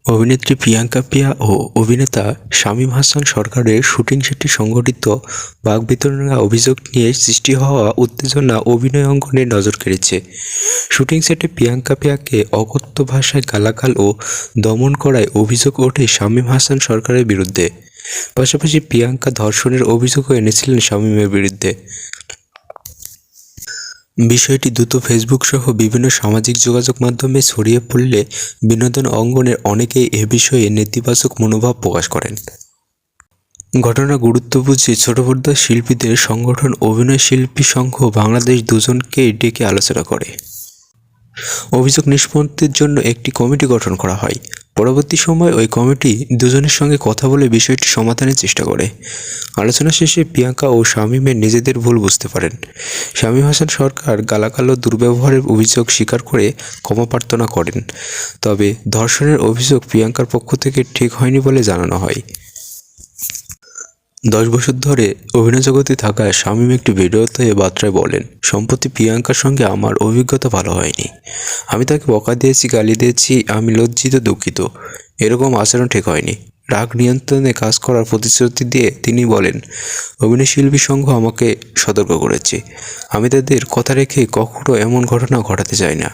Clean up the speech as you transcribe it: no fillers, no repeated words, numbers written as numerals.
অভিনেত্রী প্রিয়াঙ্কা প্রিয়া ও অভিনেতা শামীম হাসান সরকারের শুটিং সেটে সংঘটিত বাগবিতণ্ডা অভিযোগ নিয়ে সৃষ্টি হওয়া উত্তেজনা অভিনয় অঙ্গনে নজর কেড়েছে। শুটিং সেটে প্রিয়াঙ্কা প্রিয়াকে অকথ্য ভাষায় গালাগাল ও দমন করায় অভিযোগ ওঠে শামীম হাসান সরকারের বিরুদ্ধে। পাশাপাশি প্রিয়াঙ্কা ধর্ষণের অভিযোগও এনেছিলেন শামীমের বিরুদ্ধে। বিষয়টি দ্রুত ফেসবুক সহ বিভিন্ন সামাজিক যোগাযোগ মাধ্যমে ছড়িয়ে পড়লে বিনোদন অঙ্গনের অনেকেই এ বিষয়ে নেতিবাচক মনোভাব প্রকাশ করেন। ঘটনার গুরুত্ব বুঝে ছোট পর্দার শিল্পীদের সংগঠন অভিনয় শিল্পী সংঘ বাংলাদেশ দুজনকেই ডেকে আলোচনা করে। অভিযোগ নিষ্পত্তির জন্য একটি কমিটি গঠন করা হয়। পরবর্তী সময়ে ওই কমিটি দুজনের সঙ্গে কথা বলে বিষয়টি সমাধানের চেষ্টা করে। আলোচনা শেষে প্রিয়াঙ্কা ও শামীমের নিজেদের ভুল বুঝতে পারেন। শামীম হাসান সরকার গালাগাল ও দুর্ব্যবহারের অভিযোগ স্বীকার করে ক্ষমা প্রার্থনা করেন। তবে ধর্ষণের অভিযোগ প্রিয়াঙ্কার পক্ষ থেকে ঠিক হয়নি বলে জানানো হয়। 10 বছর ধরে অভিনয় জগতে থাকা শামীম একটি ভিডিওতে বার্তায় বলেন, সম্প্রতি প্রিয়াঙ্কার সঙ্গে আমার অভিজ্ঞতা ভালো হয়নি। আমি তাকে বকা দিয়েছি, গালি দিয়েছি, আমি লজ্জিত, দুঃখিত। এরকম আচরণ ঠিক হয়নি। রাগ নিয়ন্ত্রণে কাজ করার প্রতিশ্রুতি দিয়ে তিনি বলেন, অভিনয় শিল্পী সংঘ আমাকে সতর্ক করেছে। আমি তাদের কথা রেখে কখনো এমন ঘটনা ঘটাতে চাই না।